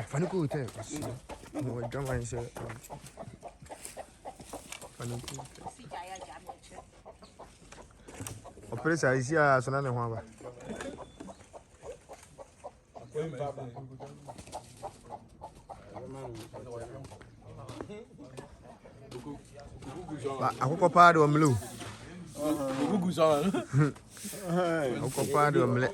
Funny good thing. What do I say? Funny good. Operator is here as another one. Ako pa do mlu. Gugu sa. Ako pa do mle.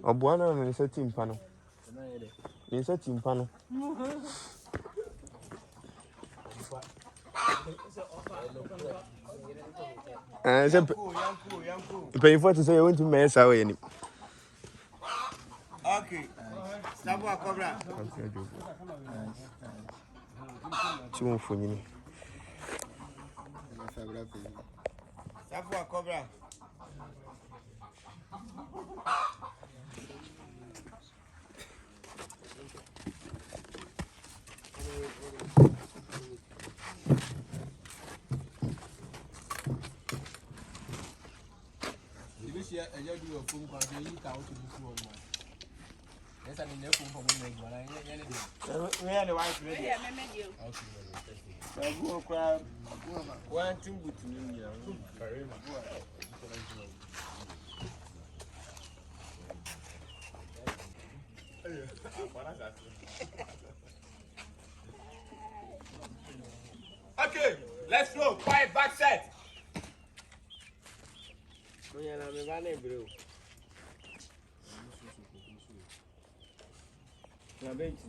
Obuana ni se timpano. Ni se timpano. Paying for to say you want to mess away any. Okay. Sabu Cobra. Two for you. Sabu Cobra. I just do a phone call. You can't out to this one. Yes, I need a phone from me. We are the wife. Okay. I go crab. One thing with me. Okay, let's go. Quiet back set. Bro. Na bench.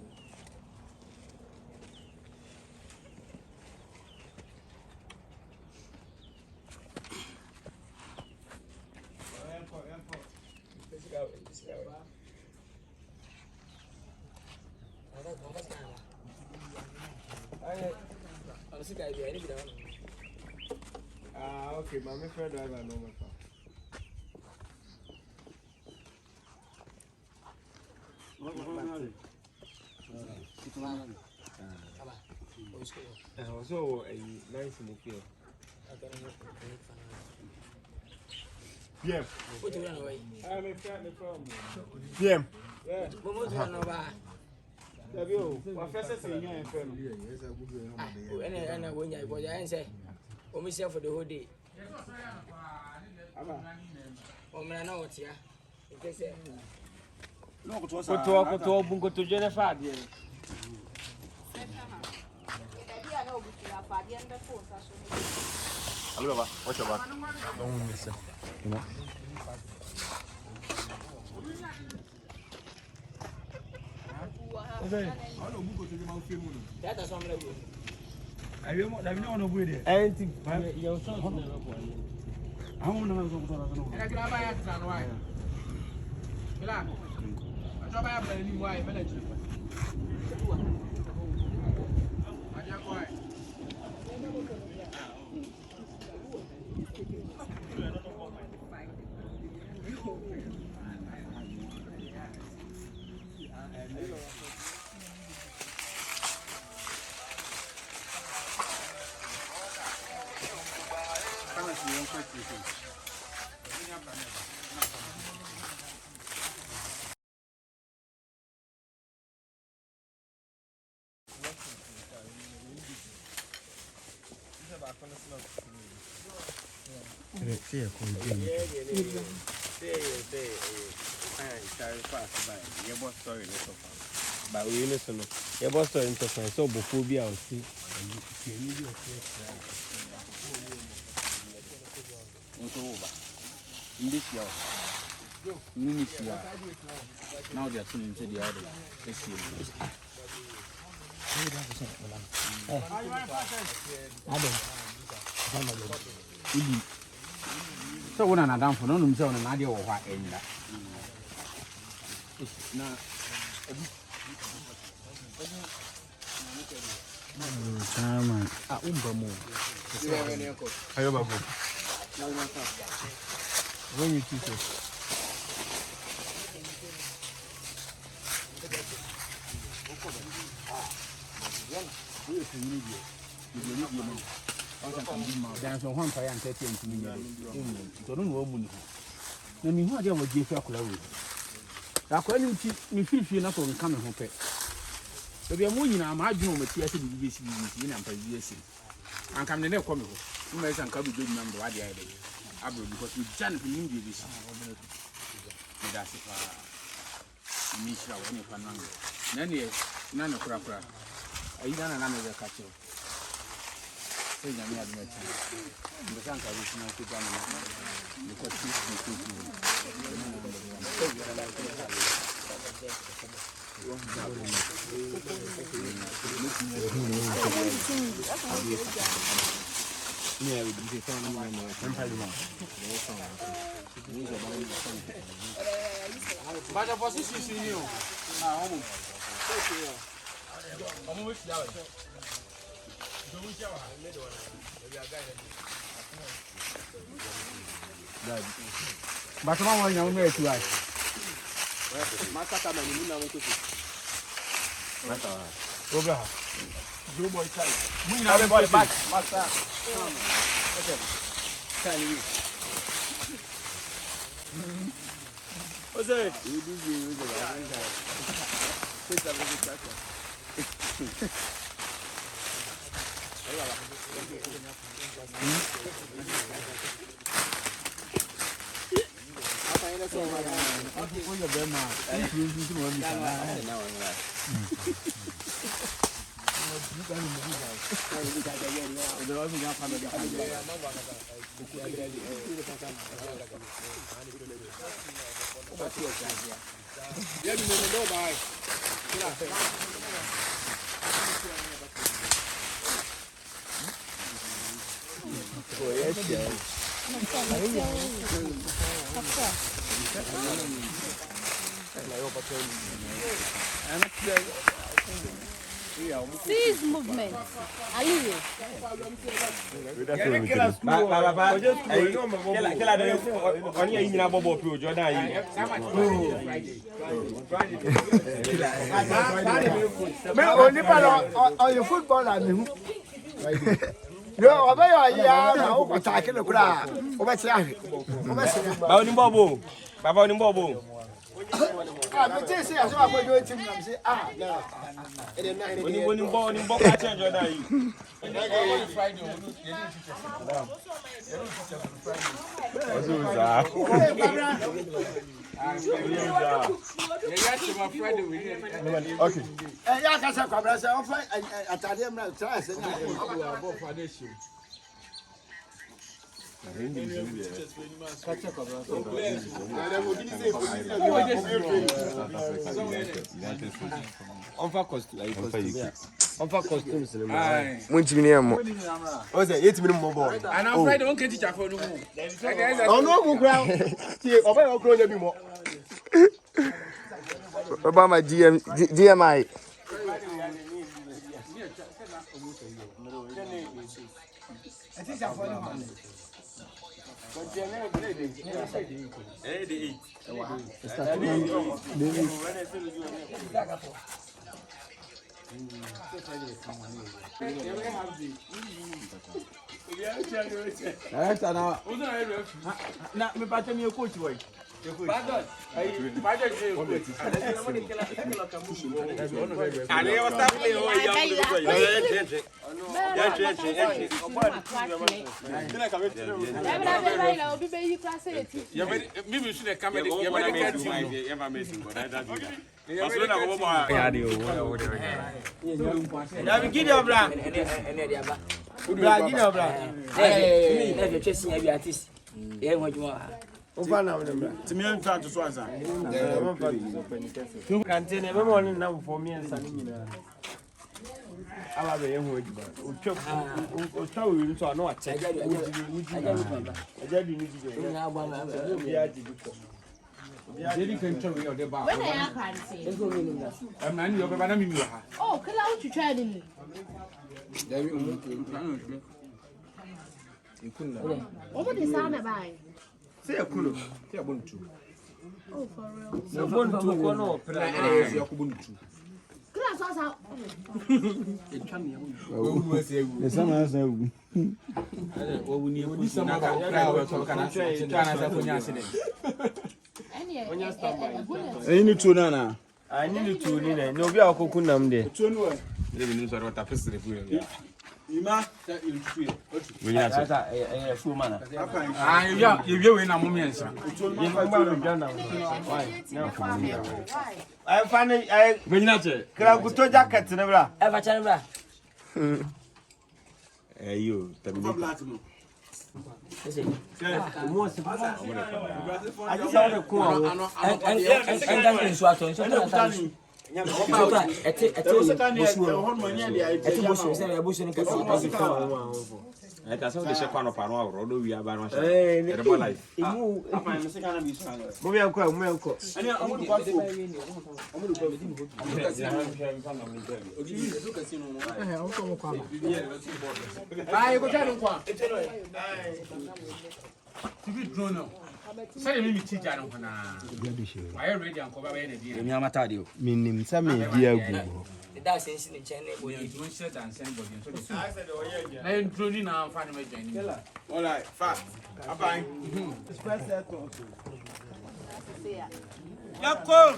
Okay, my friend driver no more. So a nice move. Yeah. What do you run away? I'm a friend from. Yeah. Yeah. What do you run over? My first say you are friend. And I when I was I say, "Oh, myself for the whole day." Oh, man, I know what's here. If they say, no, go to Jennifer. Hello, what's your back? Don't miss it. That's something. I don't know where it is. Your son. I don't know. I can buy it. I buy a new wife. But we listen. Your boss story interesting. So before we are see. In this year, now they are tuning into the other. This year. So when I'm down for no room, so an idea of what end that. Now, Chama. Umbramo. Ayo babo. When you teach us. Dance on 1 fire and 30 minutes. So don't know money. Na mi hu ade a wodi efi akola we. Akola ni fifi na so nka me ho pe. So bia mo nyina ma adwene o mati ase bibi esi bibi na mpa bibi esi. Anka me ne ko me ho. Mo esa nka bibi na mdo ade ayi de. Abro because we jan for nim bibi esi. Me da se fa. Mi shira wo ne fa nan. Na ne na ne kura. Ayi na me ka che. Sai nyame adme chi. Ndo sanka bi sina ku ba na. Ni ko ti But I want to know to us. Master Manu, you know what to do. Over. Do boy child. We know everybody back. Master. Okay. Tell you. What's it? You do you the Seize movement. Aliye. No, obey ya na o attack the kura. Obey Baba ni bobo. Ah, me say as I go do it am say no. Oni bo ka change order yi. Friday okay. Ya ka say kwabra say o fa atade am na try say na go for this show. DMI. To me, I'm trying to answer. You can't tell me morning now for me and Sunny. I'll have a young word. We'll show you so I know what I What is on about? Say a kuno. Say a buntu. Oh, for real. No buntu kono. Say a kubuntu. Class was out. Any two nana. I need to nina. No, we are cooking them there. Living in sort of tapestry. Ima, we are a few man. If you win a moment, I find it. I bring not it. Can I go to jacket? Never ever chamber. You, the I just saw the corner Say me teach I don't know. I already uncover any Any amateur. Meaning some idea. That's in China. We don't set and send body. I introduce now find my journey. All right, fast. Bye. Yako.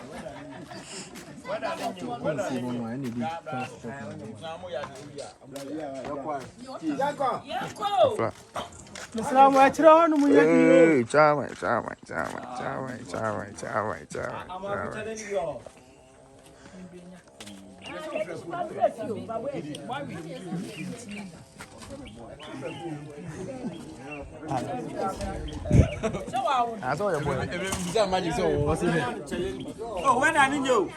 I saw your boy. Oh, when I need you.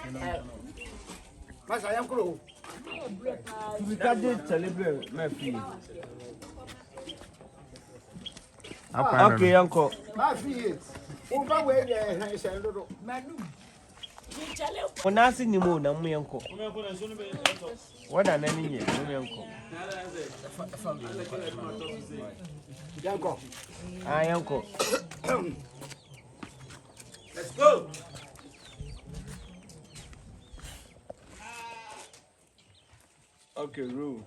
We can't celebrate my fee. Okay, uncle. My feet. Over where they shall do. When I see you more than me, uncle. What an enemy, uncle. I uncle. Let's go. Okay, rule.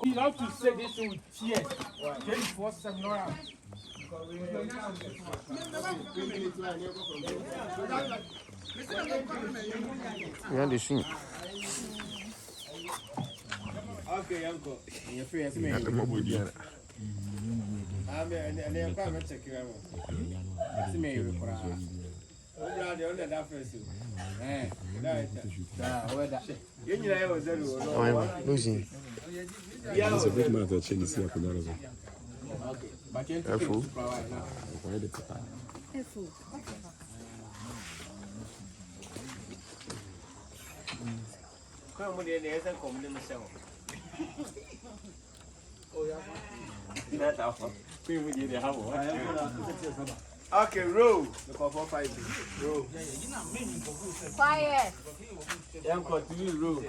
You have to say this with tears. 24/7 around. We are the shoe. Okay, uncle. You're free as me. The mobile. I'm a private secretary. That's me. Lucy. It's a big matter. Chelsea up in Arizona. Careful. Come with the answer, come to myself. Oh, yeah. That's our queen with the house. Okay, roll. The cover 5. Roll. Quiet. Yeah, I'm continuing roll.